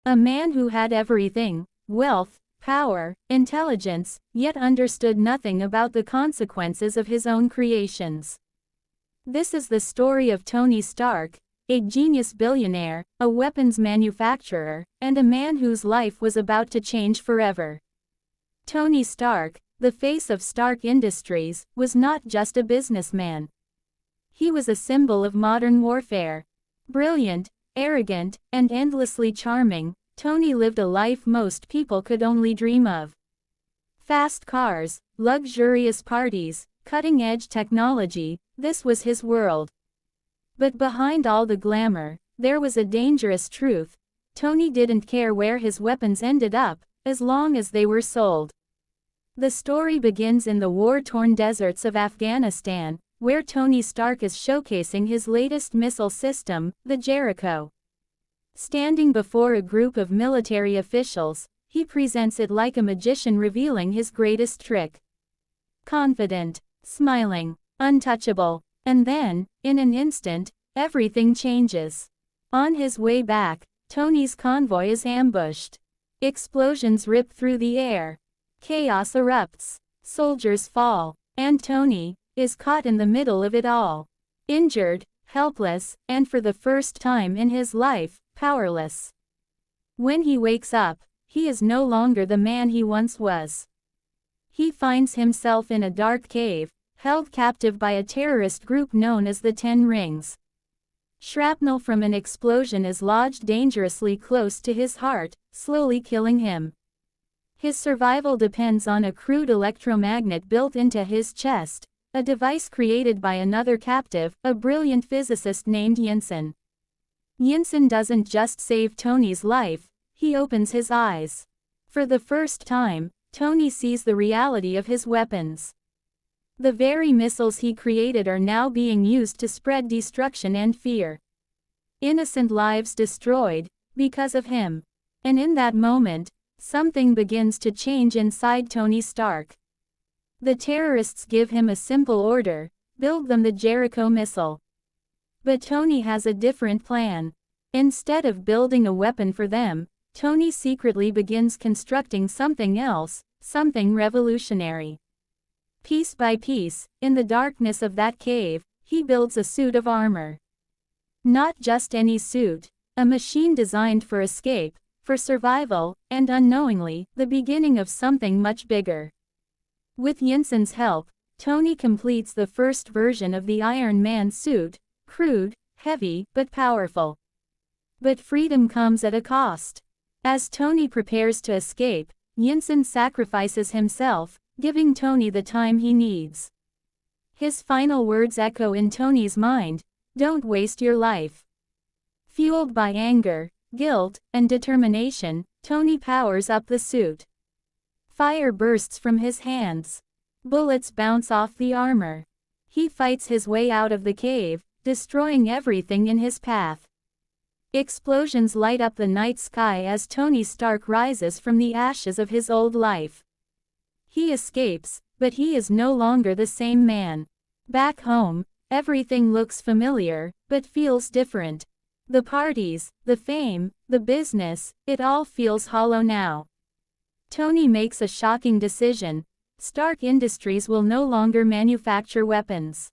A man who had everything: wealth, power, intelligence, yet understood nothing about the consequences of his own creations. This is the story of Tony Stark, a genius billionaire, a weapons manufacturer, and a man whose life was about to change forever. Tony Stark, the face of Stark Industries, was not just a businessman. He was a symbol of modern warfare. Brilliant, arrogant, and endlessly charming, Tony lived a life most people could only dream of. Fast cars, luxurious parties, cutting-edge technology, this was his world. But behind all the glamour, there was a dangerous truth. Tony didn't care where his weapons ended up, as long as they were sold. The story begins in the war-torn deserts of Afghanistan, where Tony Stark is showcasing his latest missile system, the Jericho. Standing before a group of military officials, he presents it like a magician revealing his greatest trick. Confident, smiling, untouchable, and then, in an instant, everything changes. On his way back, Tony's convoy is ambushed. Explosions rip through the air. Chaos erupts. Soldiers fall. And Tony is caught in the middle of it all. Injured, helpless, and for the first time in his life, powerless. When he wakes up, he is no longer the man he once was. He finds himself in a dark cave, held captive by a terrorist group known as the Ten Rings. Shrapnel from an explosion is lodged dangerously close to his heart, slowly killing him. His survival depends on a crude electromagnet built into his chest, a device created by another captive, a brilliant physicist named Yinsen. Yinsen doesn't just save Tony's life, he opens his eyes. For the first time, Tony sees the reality of his weapons. The very missiles he created are now being used to spread destruction and fear. Innocent lives destroyed, because of him. And in that moment, something begins to change inside Tony Stark. The terrorists give him a simple order: build them the Jericho missile. But Tony has a different plan. Instead of building a weapon for them, Tony secretly begins constructing something else, something revolutionary. Piece by piece, in the darkness of that cave, he builds a suit of armor. Not just any suit, a machine designed for escape, for survival, and unknowingly, the beginning of something much bigger. With Yinsen's help, Tony completes the first version of the Iron Man suit, crude, heavy, but powerful. But freedom comes at a cost. As Tony prepares to escape, Yinsen sacrifices himself, giving Tony the time he needs. His final words echo in Tony's mind: "Don't waste your life." Fueled by anger, guilt, and determination, Tony powers up the suit. Fire bursts from his hands. Bullets bounce off the armor. He fights his way out of the cave, destroying everything in his path. Explosions light up the night sky as Tony Stark rises from the ashes of his old life. He escapes, but he is no longer the same man. Back home, everything looks familiar, but feels different. The parties, the fame, the business, it all feels hollow now. Tony makes a shocking decision: Stark Industries will no longer manufacture weapons.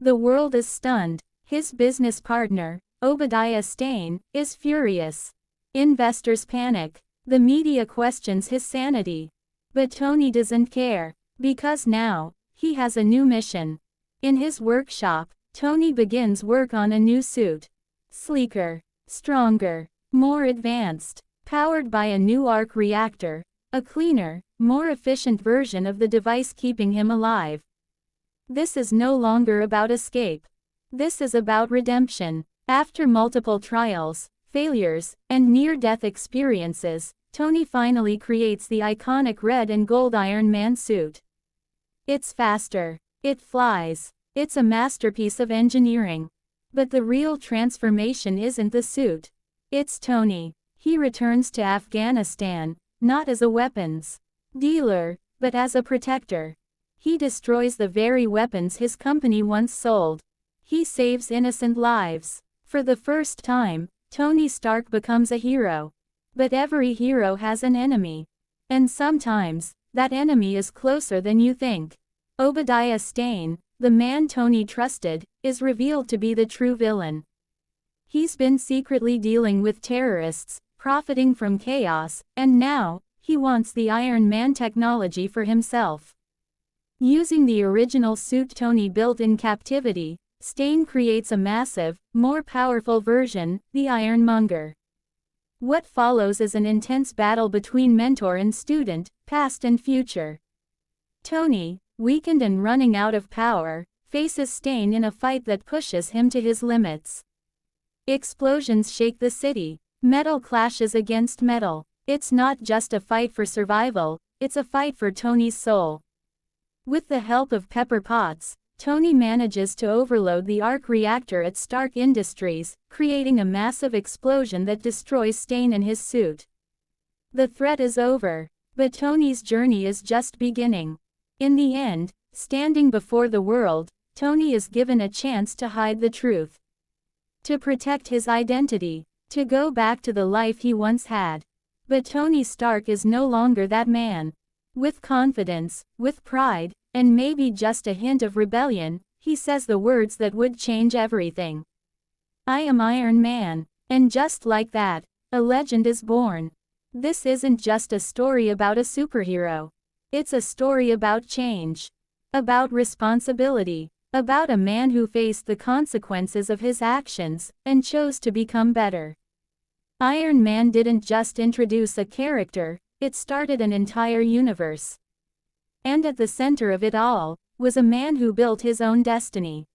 The world is stunned. His business partner, Obadiah Stane, is furious. Investors panic. The media questions his sanity. But Tony doesn't care, because now, he has a new mission. In his workshop, Tony begins work on a new suit. Sleeker, stronger, more advanced, powered by a new arc reactor, a cleaner, more efficient version of the device keeping him alive. This is no longer about escape. This is about redemption. After multiple trials, failures, and near-death experiences, Tony finally creates the iconic red and gold Iron Man suit. It's faster. It flies. It's a masterpiece of engineering. But the real transformation isn't the suit. It's Tony. He returns to Afghanistan, not as a weapons dealer, but as a protector. He destroys the very weapons his company once sold. He saves innocent lives. For the first time, Tony Stark becomes a hero. But every hero has an enemy. And sometimes, that enemy is closer than you think. Obadiah Stane, the man Tony trusted, is revealed to be the true villain. He's been secretly dealing with terrorists, profiting from chaos, and now, he wants the Iron Man technology for himself. Using the original suit Tony built in Captivity, Stane creates a massive, more powerful version, the Ironmonger. What follows is an intense battle between mentor and student, past and future. Tony, weakened and running out of power, faces Stane in a fight that pushes him to his limits. Explosions shake the city. Metal clashes against metal. It's not just a fight for survival, it's a fight for Tony's soul. With the help of Pepper Potts, Tony manages to overload the arc reactor at Stark Industries, creating a massive explosion that destroys Stane and his suit. The threat is over, but Tony's journey is just beginning. In the end, standing before the world, Tony is given a chance to hide the truth. To protect his identity, to go back to the life he once had. But Tony Stark is no longer that man. With confidence, with pride, and maybe just a hint of rebellion, he says the words that would change everything. I am Iron Man. And just like that, a legend is born. This isn't just a story about a superhero. It's a story about change. About responsibility. About a man who faced the consequences of his actions, and chose to become better. Iron Man didn't just introduce a character, it started an entire universe. And at the center of it all, was a man who built his own destiny.